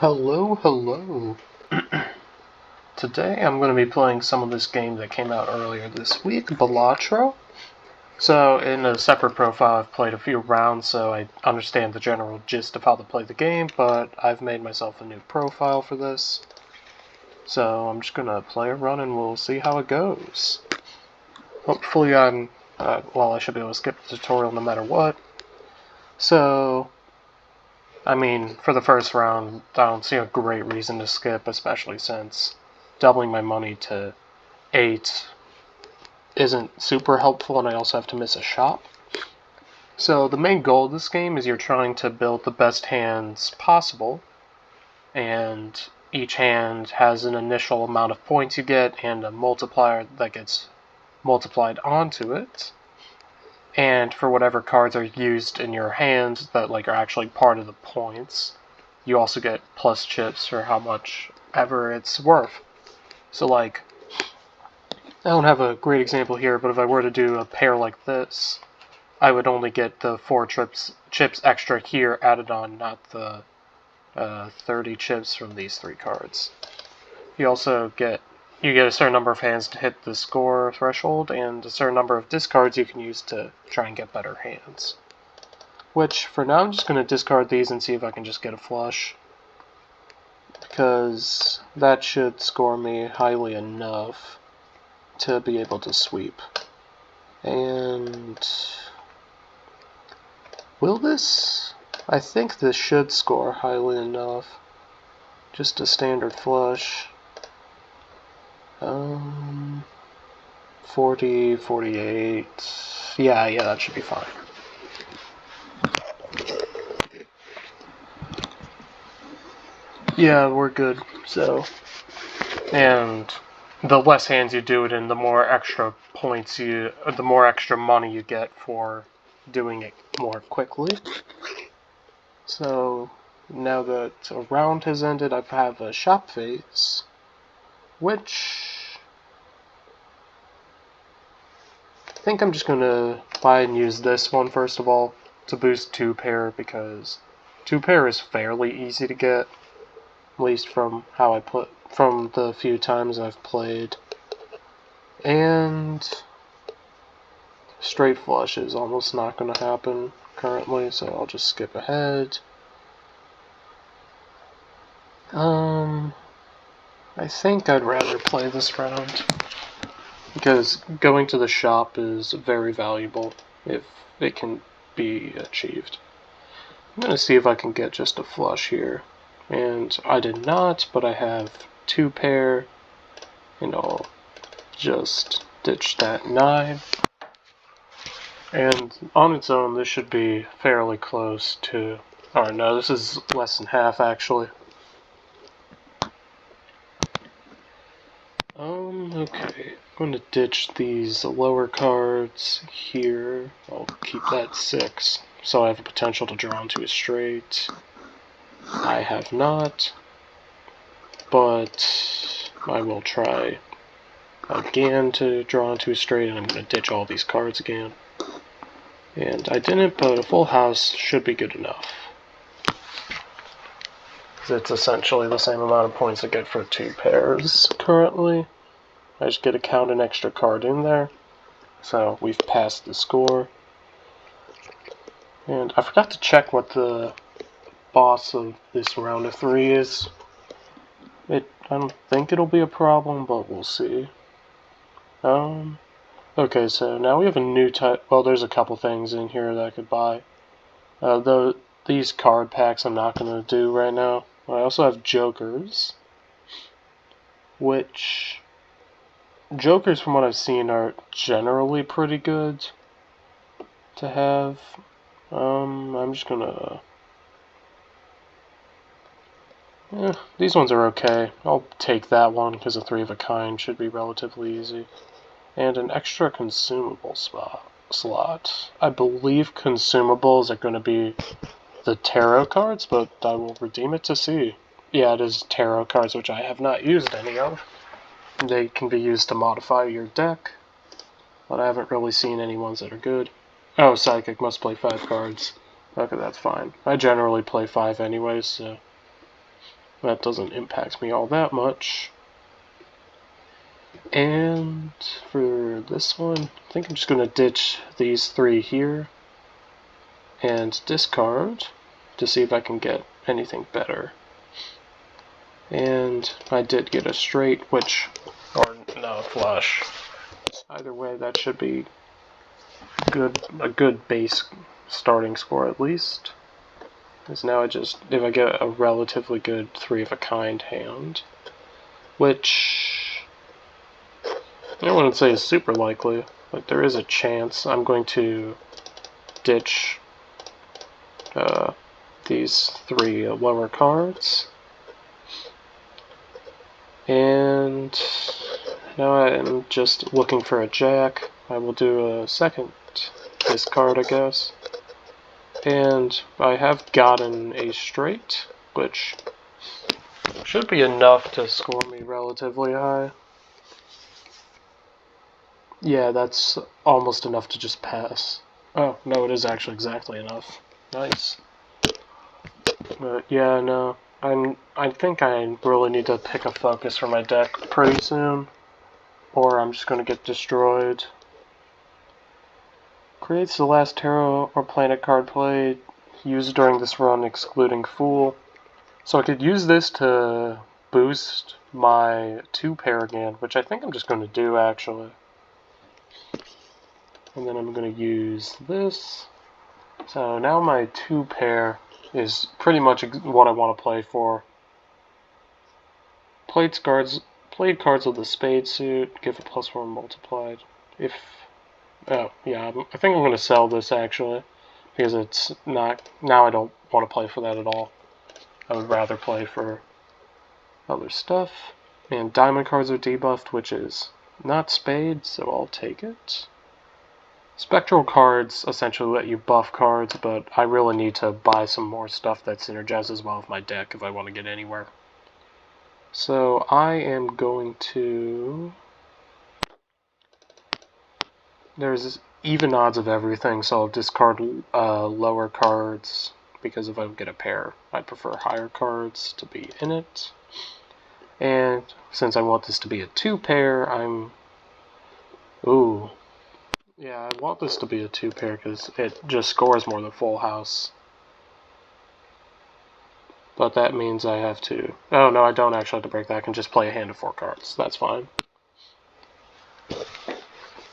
Hello, hello. Today I'm going to be playing some of this game that came out earlier this week, Balatro. So in a separate profile I've played a few rounds so I understand the general gist of how to play the game, but I've made myself a new profile for this. So I'm just going to play a run and we'll see how it goes. Hopefully I should be able to skip the tutorial no matter what. So I mean, for the first round, I don't see a great reason to skip, especially since doubling my money to 8 isn't super helpful, and I also have to miss a shop. So the main goal of this game is you're trying to build the best hands possible, and each hand has an initial amount of points you get and a multiplier that gets multiplied onto it. And for whatever cards are used in your hand that are actually part of the points, you also get plus chips for how much ever it's worth. So I don't have a great example here, but if I were to do a pair like this, I would only get the 4 chips extra here added on, not the 30 chips from these 3 cards. You also get a certain number of hands to hit the score threshold, and a certain number of discards you can use to try and get better hands. Which, for now, I'm just going to discard these and see if I can just get a flush, because that should score me highly enough to be able to sweep. And will this? I think this should score highly enough. Just a standard flush. 40, 48. Yeah, that should be fine. Yeah, we're good. So, and the less hands you do it in, the more extra money you get for doing it more quickly. So, now that a round has ended, I have a shop phase, which I think I'm just gonna buy and use this one first of all to boost 2-pair, because 2-pair is fairly easy to get, at least from the few times I've played. And straight flush is almost not going to happen currently, so I'll just skip ahead. I think I'd rather play this round, because going to the shop is very valuable if it can be achieved. I'm going to see if I can get just a flush here. And I did not, but I have 2-pair, and I'll just ditch that 9. And on its own, this should be fairly close to... Oh no, this is less than half, actually. Okay. I'm going to ditch these lower cards here. I'll keep that 6, so I have a potential to draw into a straight. I have not, but I will try again to draw into a straight, and I'm going to ditch all these cards again. And I didn't, but a full house should be good enough. It's essentially the same amount of points I get for 2 pairs currently. I just get to count an extra card in there. So we've passed the score. And I forgot to check what the boss of this round of 3 is. I don't think it'll be a problem, but we'll see. Okay, so now we have a new type. Well, there's a couple things in here that I could buy. These card packs I'm not going to do right now. I also have jokers, which jokers, from what I've seen, are generally pretty good to have. I'm just gonna... these ones are okay. I'll take that one because a 3 of a kind should be relatively easy. And an extra consumable slot. I believe consumables are going to be the tarot cards, but I will redeem it to see. Yeah, it is tarot cards, which I have not used any of. They can be used to modify your deck, but I haven't really seen any ones that are good. Oh, Psychic must play 5 cards. Okay, that's fine. I generally play 5 anyways, so... that doesn't impact me all that much. And for this one, I think I'm just going to ditch these 3 here and discard to see if I can get anything better. And I did get a straight, or no, a flush. Either way, that should be a good base starting score at least. Because now if I get a relatively good 3 of a kind hand, which I wouldn't say is super likely, but there is a chance. I'm going to ditch these 3 lower cards. And now I'm just looking for a jack. I will do a second discard, I guess. And I have gotten a straight, which should be enough to score me relatively high. Yeah, that's almost enough to just pass. Oh, no, it is actually exactly enough. Nice. But yeah, no. I think I really need to pick a focus for my deck pretty soon, or I'm just going to get destroyed. Creates the last tarot or planet card played, used during this run excluding Fool. So I could use this to boost my 2-pair again, which I think I'm just going to do actually. And then I'm going to use this. So now my 2-pair is pretty much what I want to play for. Played cards with the spade suit, give a +1 multiplied. Oh, yeah, I think I'm going to sell this actually, because it's not, now I don't want to play for that at all. I would rather play for other stuff. And diamond cards are debuffed, which is not spade, so I'll take it. Spectral cards essentially let you buff cards, but I really need to buy some more stuff that synergizes well with my deck if I want to get anywhere. So I am going to... There's even odds of everything, so I'll discard lower cards, because if I get a pair, I'd prefer higher cards to be in it. And since I want this to be a 2-pair, Ooh. Yeah, I want this to be a 2-pair because it just scores more than Full House. But that means I have to... Oh, no, I don't actually have to break that. I can just play a hand of 4 cards. That's fine.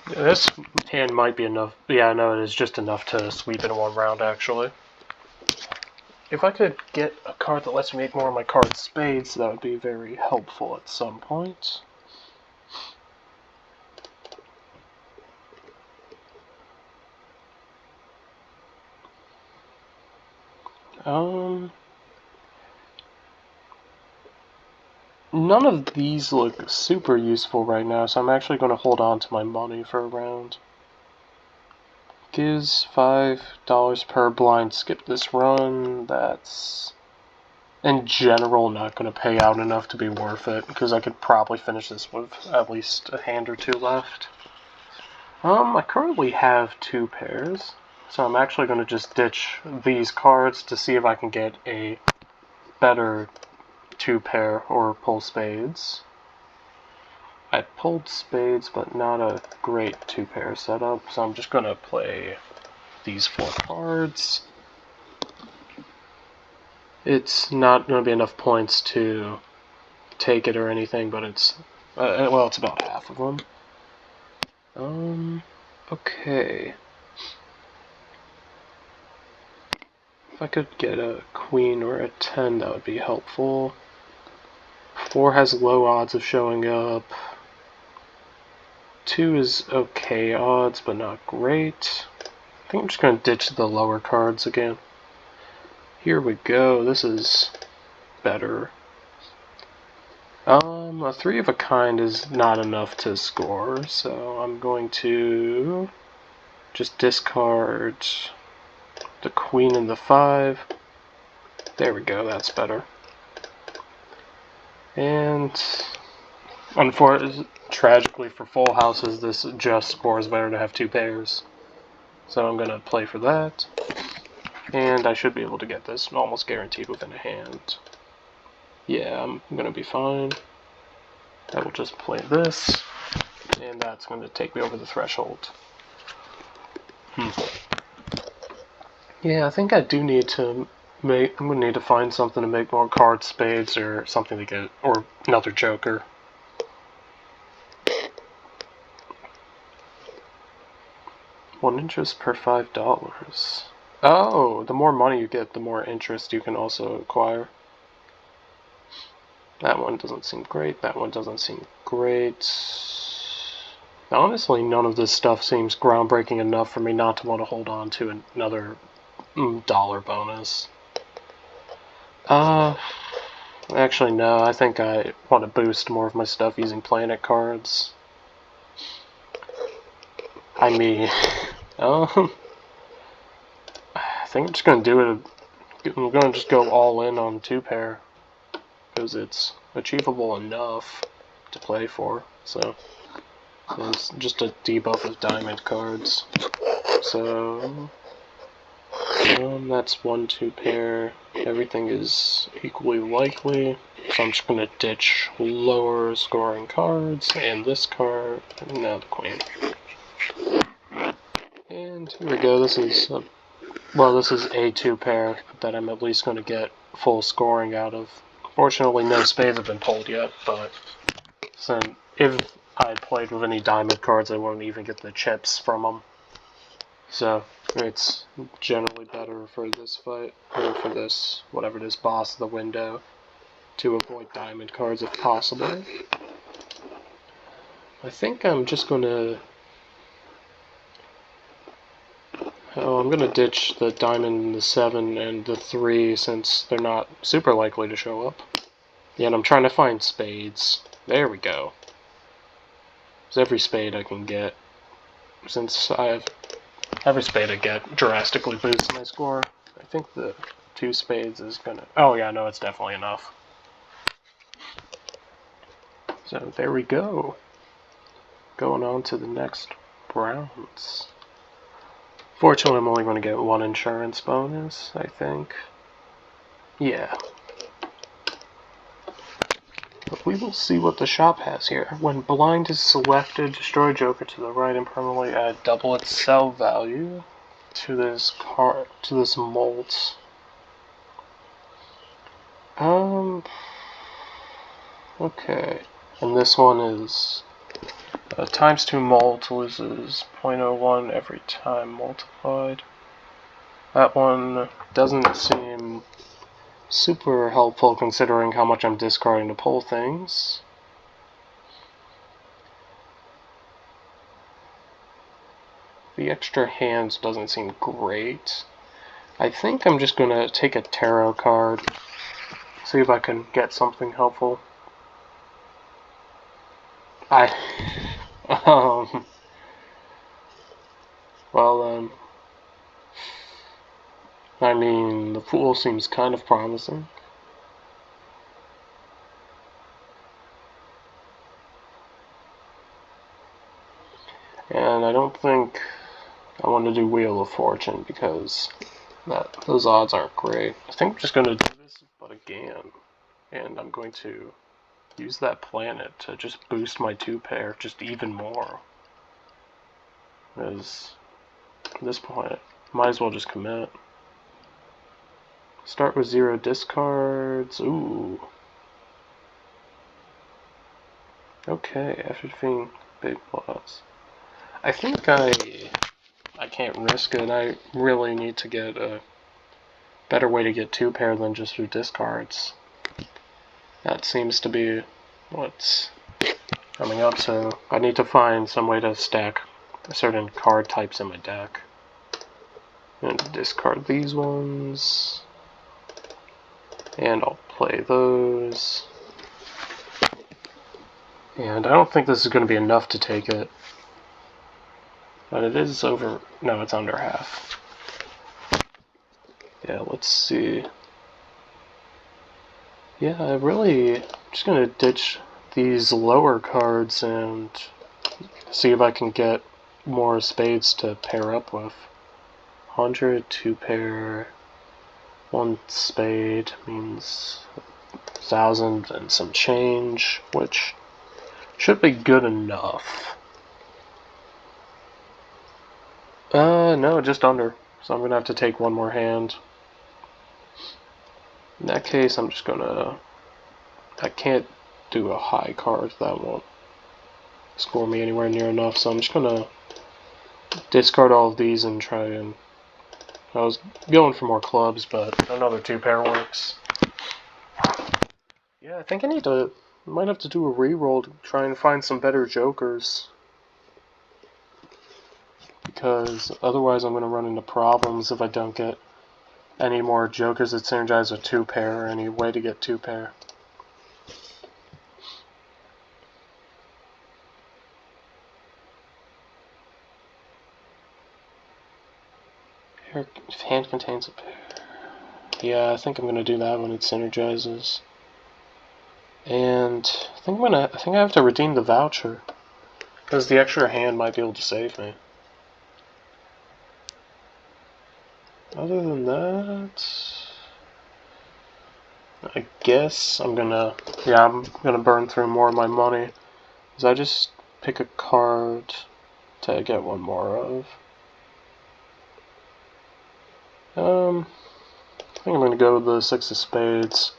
This hand might be enough. Yeah, no, it is just enough to sweep in 1 round, actually. If I could get a card that lets me make more of my cards spades, that would be very helpful at some point. None of these look super useful right now, so I'm actually going to hold on to my money for a round. Gives $5 per blind. Skip this run. That's, in general, not going to pay out enough to be worth it, because I could probably finish this with at least a hand or 2 left. I currently have 2 pairs, so I'm actually going to just ditch these cards to see if I can get a better 2-pair or pull spades. I pulled spades, but not a great 2-pair setup, so I'm just going to play these 4 cards. It's not going to be enough points to take it or anything, but it's, well, it's about half of them. Okay. If I could get a queen or a 10, that would be helpful. 4 has low odds of showing up. 2 is okay odds, but not great. I think I'm just going to ditch the lower cards again. Here we go. This is better. A 3 of a kind is not enough to score, so I'm going to just discard the queen and the 5. There we go, that's better. And unfortunately, tragically for full houses, this just scores better to have 2 pairs. So I'm going to play for that. And I should be able to get this almost guaranteed within a hand. Yeah, I'm gonna be fine. I will just play this, and that's going to take me over the threshold. Yeah, I think I do need to I'm gonna need to find something to make more card spades or something to get, or another joker. One interest per $5. Oh, the more money you get, the more interest you can also acquire. That one doesn't seem great. That one doesn't seem great. Honestly, none of this stuff seems groundbreaking enough for me not to want to hold on to another dollar bonus. Actually, no. I think I want to boost more of my stuff using planet cards. I mean, I think I'm just going to do it. I'm going to just go all in on 2-pair. Because it's achievable enough to play for. So, it's just a debuff of diamond cards. So, that's 1 2-pair. Everything is equally likely. So I'm just going to ditch lower scoring cards, and this card, and now the queen. And here we go. This is a 2-pair that I'm at least going to get full scoring out of. Fortunately, no spades have been pulled yet, but so if I played with any diamond cards, I wouldn't even get the chips from them. So it's generally better for this fight, or for this, whatever it is, boss of the window, to avoid diamond cards if possible. I think I'm just gonna... I'm gonna ditch the diamond, the 7, and the 3 since they're not super likely to show up. Yeah, and I'm trying to find spades. There we go. Because every spade I can get, since I have every spade I get drastically boosts my score. I think the 2 spades is gonna... Oh yeah, no, it's definitely enough. So there we go. Going on to the next rounds. Fortunately, I'm only going to get 1 insurance bonus, I think. Yeah. But we will see what the shop has here. When blind is selected, destroy joker to the right and permanently add double its sell value to this card, to this molt. Okay. And this one is times 2 molt loses 0.01 every time multiplied. That one doesn't seem super helpful considering how much I'm discarding to pull things. The extra hands doesn't seem great. I think I'm just going to take a tarot card, see if I can get something helpful. I mean, the Fool seems kind of promising. And I don't think I want to do Wheel of Fortune because those odds aren't great. I think I'm just going to do this, but again. And I'm going to use that planet to just boost my 2-pair just even more. Because at this point, might as well just commit. Start with 0 discards. Ooh. Okay, after defeating big boss. I think I can't risk it. I really need to get a better way to get 2-pair than just through discards. That seems to be what's coming up, so I need to find some way to stack certain card types in my deck. And discard these ones. And I'll play those. And I don't think this is going to be enough to take it. But it is over... No, it's under half. Yeah, let's see. Yeah, I'm just going to ditch these lower cards and see if I can get more spades to pair up with. 100, 2-pair, 1 spade means 1,000 and some change, which should be good enough. No, just under. So I'm gonna have to take one more hand. In that case, I'm just gonna... I can't do a high card. That won't score me anywhere near enough, so I'm just gonna discard all of these and try and... I was going for more clubs, but another 2-pair works. Yeah, I think I might have to do a reroll to try and find some better jokers. Because otherwise I'm going to run into problems if I don't get any more jokers that synergize with 2-pair or any way to get 2-pair. If hand contains a pair. Yeah, I think I'm going to do that when it synergizes. And I think I have to redeem the voucher. Because the extra hand might be able to save me. Other than that, I guess I'm gonna burn through more of my money. Because I just pick a card to get one more of. I think I'm gonna go with the 6 of spades.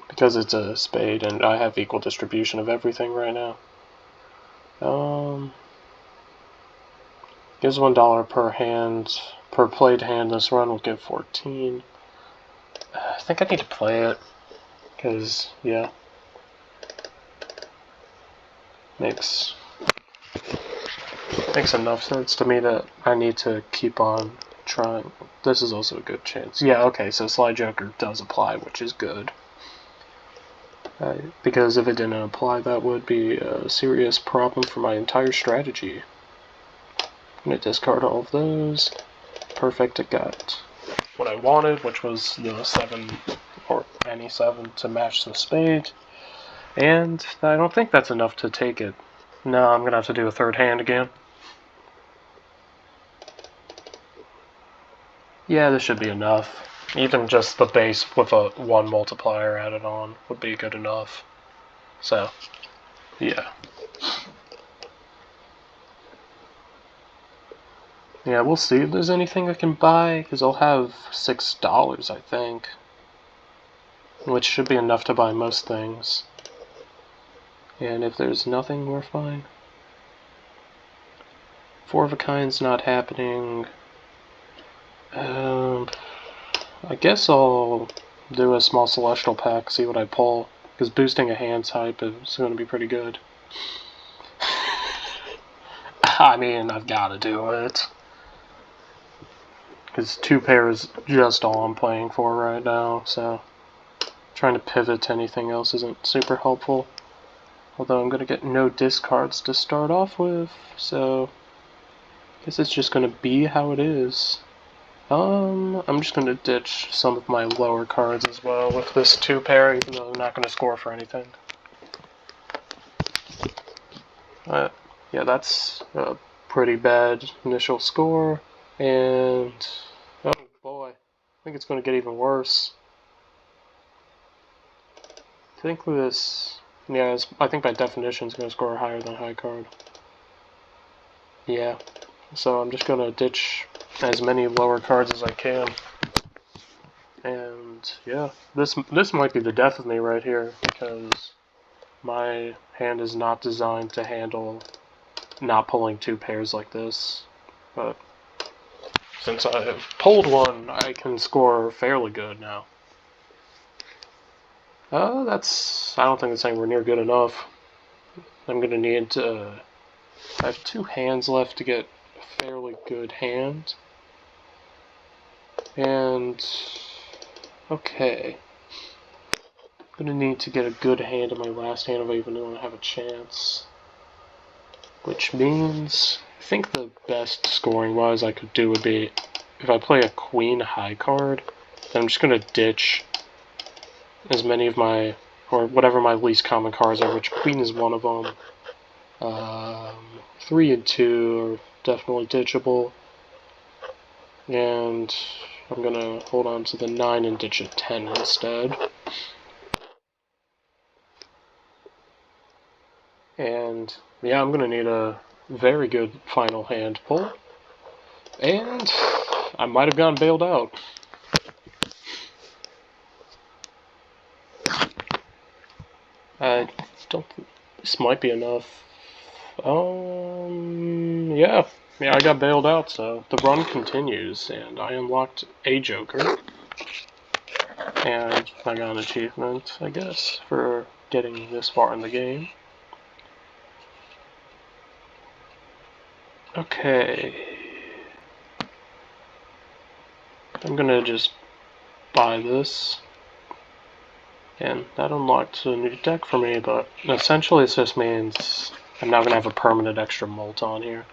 Because it's a spade and I have equal distribution of everything right now. Gives $1 per hand. Per played hand this run will give 14. I think I need to play it. Because, yeah. Makes enough sense to me that I need to keep on trying. This is also a good chance. Yeah, okay, so Slide Joker does apply, which is good. Because if it didn't apply, that would be a serious problem for my entire strategy. I'm going to discard all of those. Perfect, I got what I wanted, which was the 7, or any 7, to match the spade. And I don't think that's enough to take it. No, I'm going to have to do a third hand again. Yeah, this should be enough. Even just the base with a 1 multiplier added on would be good enough. So, yeah. Yeah, we'll see if there's anything I can buy, because I'll have $6, I think. Which should be enough to buy most things. And if there's nothing, we're fine. 4 of a kind's not happening. I guess I'll do a small celestial pack, see what I pull, because boosting a hand type is going to be pretty good. I mean, I've got to do it. Because 2-pair is just all I'm playing for right now, so trying to pivot to anything else isn't super helpful. Although I'm going to get no discards to start off with, so I guess it's just going to be how it is. I'm just going to ditch some of my lower cards as well with this 2-pair, even though I'm not going to score for anything. Yeah, that's a pretty bad initial score, and oh boy, I think it's going to get even worse. I think this, yeah, I think by definition it's going to score higher than a high card. Yeah, so I'm just going to ditch as many lower cards as I can. And yeah, this might be the death of me right here, because my hand is not designed to handle not pulling 2 pairs like this. But since I've pulled one, I can score fairly good now. I don't think that's anywhere near good enough. I'm gonna need to... I have 2 hands left to get a fairly good hand. And... okay. I'm gonna need to get a good hand in my last hand if I even want to have a chance. Which means... I think the best scoring-wise I could do would be... if I play a queen high card, then I'm just gonna ditch as many of my... or whatever my least common cards are, which queen is one of them. 3 and 2 are definitely ditchable. And I'm gonna hold on to the 9 and ditch a 10 instead. And yeah, I'm gonna need a very good final hand pull. And I might have gotten bailed out. I don't think this might be enough. Yeah. Yeah, I got bailed out, so the run continues, and I unlocked a Joker. And I got an achievement, I guess, for getting this far in the game. Okay. I'm gonna just buy this. And that unlocked a new deck for me, but essentially this just means I'm now gonna have a permanent extra molt on here.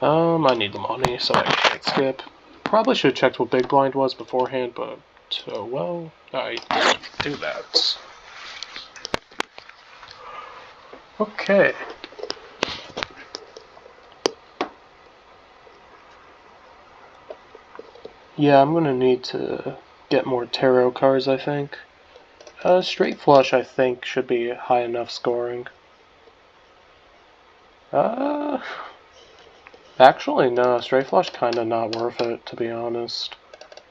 I need the money, so I can't skip. Probably should have checked what Big Blind was beforehand, but, well, I didn't do that. Okay. Yeah, I'm gonna need to get more tarot cards, I think. Straight flush, I think, should be high enough scoring. Actually, no, straight flush kinda not worth it, to be honest.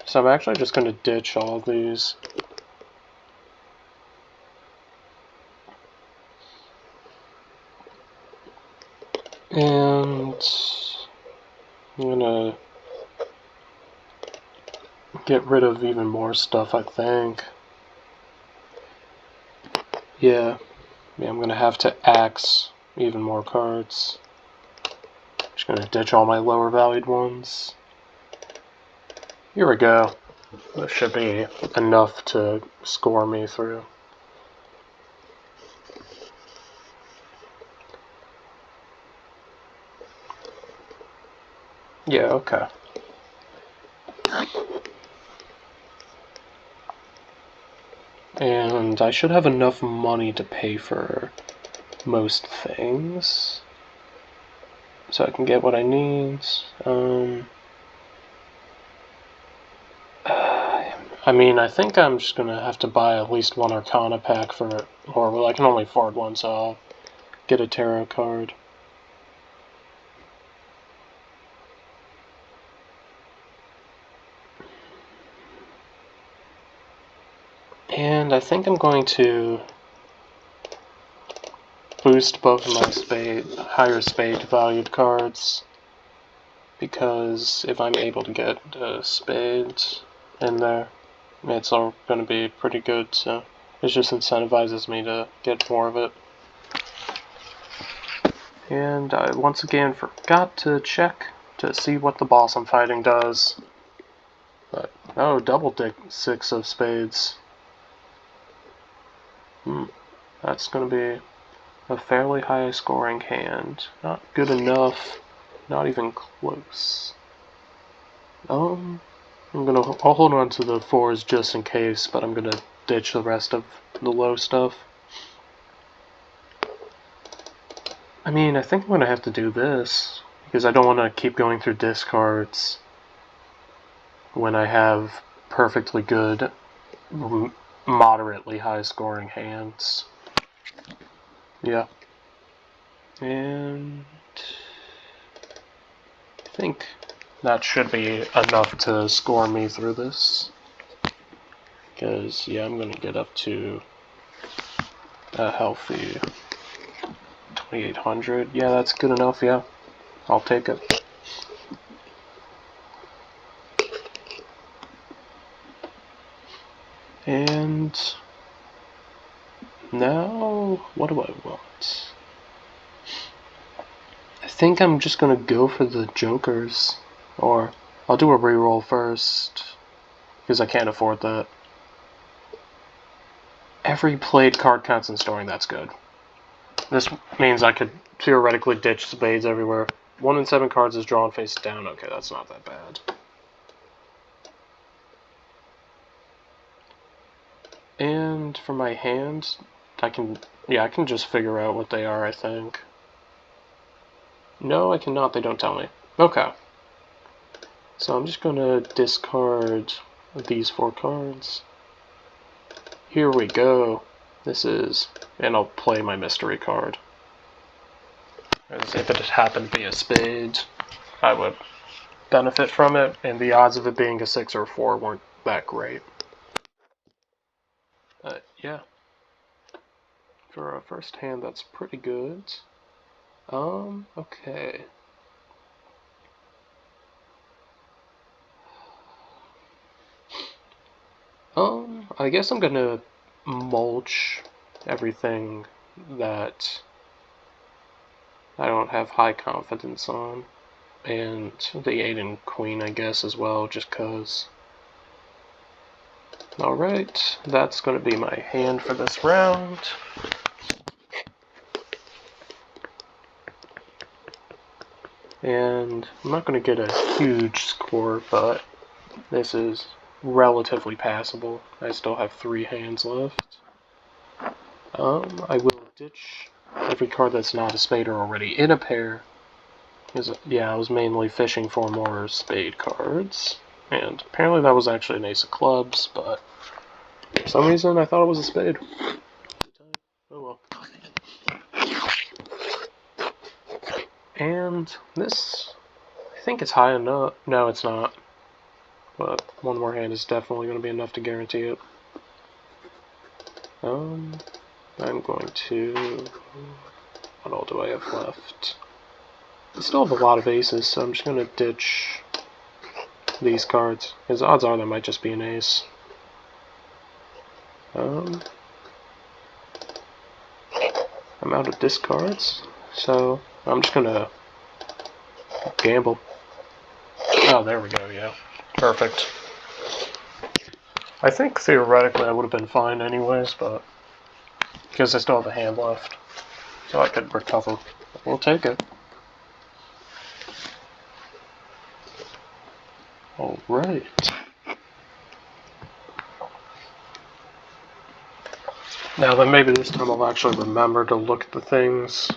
So I'm actually just gonna ditch all of these. And I'm gonna get rid of even more stuff, I think. Yeah, I'm gonna have to axe even more cards. Just gonna ditch all my lower valued ones. Here we go. This should be enough to score me through. Yeah, okay. And I should have enough money to pay for most things, so I can get what I need. I mean, I think I'm just gonna have to buy at least one Arcana pack for it, or well, I can only afford one, so I'll get a tarot card. And I think I'm going to boost both of my higher spade valued cards, because if I'm able to get spades in there, it's all going to be pretty good, so it just incentivizes me to get more of it. And I once again forgot to check to see what the boss I'm fighting does. But, oh, double dick 6 of spades. That's going to be a fairly high scoring hand. Not good enough, not even close. I'll hold on to the 4s just in case, but I'm gonna ditch the rest of the low stuff. I mean, I think I'm gonna have to do this, because I don't want to keep going through discards when I have perfectly good, moderately high scoring hands. Yeah. And I think that should be enough to score me through this. Because, yeah, I'm going to get up to a healthy 2800. Yeah, that's good enough, yeah. I'll take it. And now, what do I want? I think I'm just going to go for the Jokers. Or, I'll do a reroll first, because I can't afford that. Every played card counts in storing, that's good. This means I could theoretically ditch spades everywhere. 1 in 7 cards is drawn face down. Okay, that's not that bad. And for my hand, I can just figure out what they are, I think. No, I cannot, they don't tell me. Okay. So I'm just gonna discard these 4 cards. Here we go. This is, and I'll play my mystery card. As if it happened to be a spade, I would benefit from it, and the odds of it being a 6 or a 4 weren't that great. But yeah, for a first hand, that's pretty good. Okay. I guess I'm gonna mulch everything that I don't have high confidence on, and the 8 and queen, I guess, as well, just cause. Alright, that's gonna be my hand for this round. And I'm not going to get a huge score, but this is relatively passable. I still have 3 hands left. I will ditch every card that's not a spade or already in a pair. Yeah, I was mainly fishing for more spade cards. And apparently that was actually an ace of clubs, but for some reason I thought it was a spade. Oh well. And this, I think it's high enough. No, it's not. But one more hand is definitely going to be enough to guarantee it. I'm going to... What all do I have left? I still have a lot of aces, so I'm just going to ditch these cards. Because odds are that might just be an ace. I'm out of discards, so I'm just going to gamble. Oh, there we go, yeah. Perfect. I think theoretically I would have been fine anyways, but because I still have a hand left, so I could recover. We'll take it. Alright. Now then, maybe this time I'll actually remember to look at the things.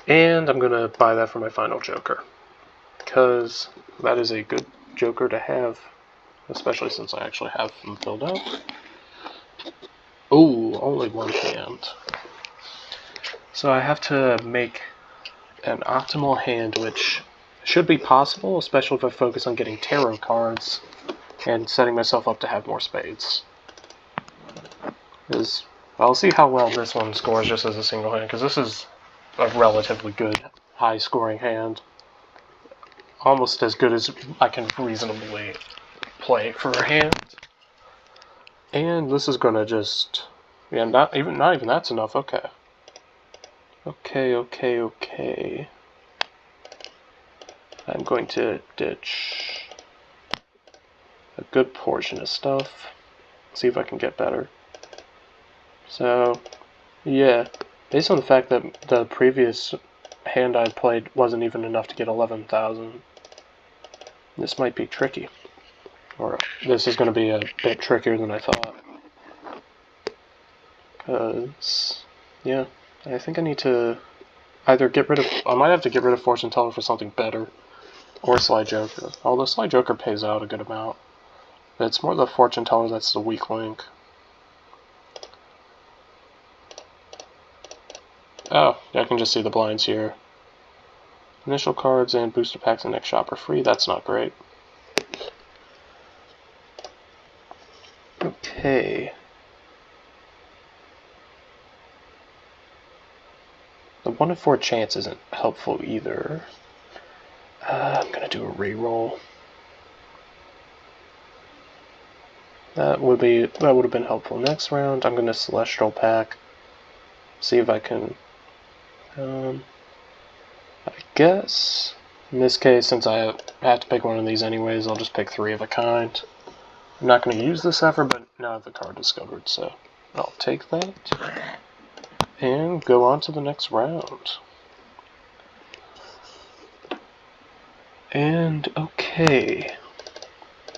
And I'm going to buy that for my final joker, because that is a good joker to have, especially since I actually have them filled out. Ooh, only one hand. So I have to make an optimal hand, which should be possible, especially if I focus on getting tarot cards and setting myself up to have more spades. I'll see how well this one scores just as a single hand, because this is a relatively good high-scoring hand. Almost as good as I can reasonably play for a hand. And this is gonna just... Yeah, not even that's enough, okay. Okay. I'm going to ditch a good portion of stuff. See if I can get better. So, yeah. Based on the fact that the previous hand I played wasn't even enough to get 11,000, this might be tricky. Or this is going to be a bit trickier than I thought. Because, yeah, I think I need to either get rid of... I might have to get rid of Fortune Teller for something better. Or Sly Joker. Although Sly Joker pays out a good amount. But it's more the Fortune Teller that's the weak link. Oh, I can just see the blinds here. Initial cards and booster packs in next shop are free. That's not great. Okay. The 1 in 4 chance isn't helpful either. I'm gonna do a reroll. That would have been helpful. Next round, I'm gonna Celestial Pack. See if I can. I guess in this case, since I have to pick one of these anyways, I'll just pick 3 of a kind. I'm not going to use this ever, but now I have the card discovered, so I'll take that and go on to the next round. And okay,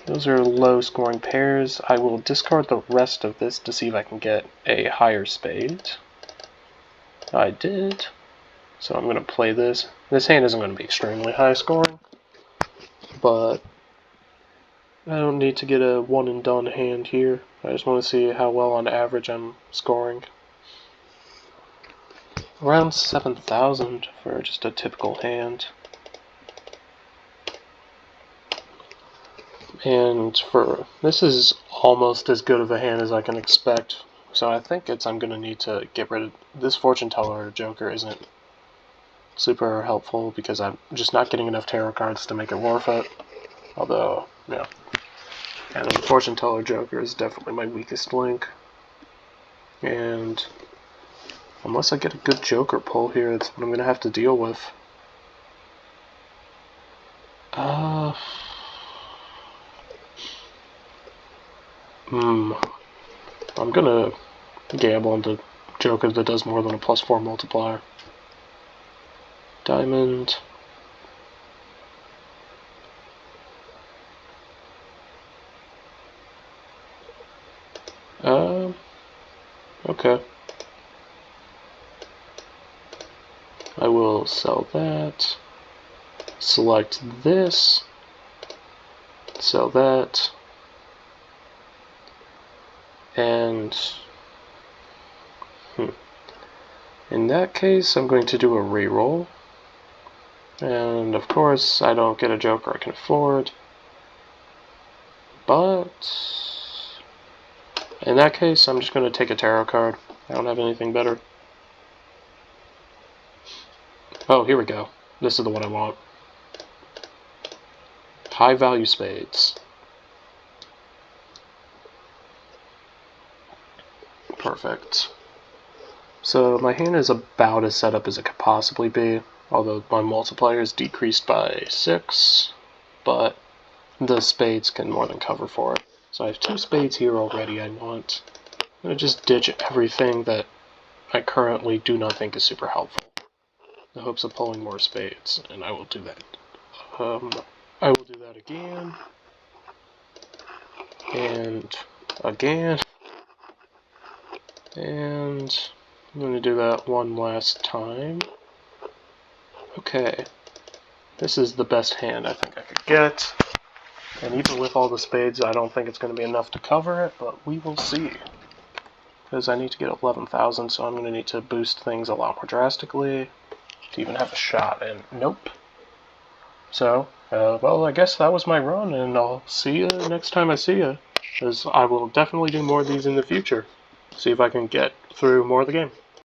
those are low scoring pairs. I will discard the rest of this to see if I can get a higher spade. I did. So I'm going to play this. This hand isn't going to be extremely high scoring, but I don't need to get a one and done hand here. I just want to see how well on average I'm scoring. Around 7,000 for just a typical hand. And for this is almost as good of a hand as I can expect. So I think I'm going to need to get rid of this fortune teller joker. Isn't super helpful because I'm just not getting enough tarot cards to make it worth it. Although, yeah. And the fortune teller joker is definitely my weakest link. And unless I get a good joker pull here, that's what I'm going to have to deal with. I'm going to gamble into joker that does more than a +4 multiplier. Diamond. Okay. I will sell that. Select this. Sell that. And in that case, I'm going to do a reroll. And of course, I don't get a joker I can afford. But in that case, I'm just going to take a tarot card. I don't have anything better. Oh, here we go. This is the one I want. High value spades. Perfect. So my hand is about as set up as it could possibly be, although my multiplier is decreased by 6, but the spades can more than cover for it. So I have 2 spades here already. I'm going to just ditch everything that I currently do not think is super helpful, in the hopes of pulling more spades, and I will do that. I will do that again, and again, and I'm going to do that one last time. Okay, this is the best hand I think I could get, and even with all the spades, I don't think it's going to be enough to cover it, but we will see. Because I need to get 11,000, so I'm going to need to boost things a lot more drastically to even have a shot, and nope. So, well, I guess that was my run, and I'll see you next time I see you, because I will definitely do more of these in the future. See if I can get through more of the game.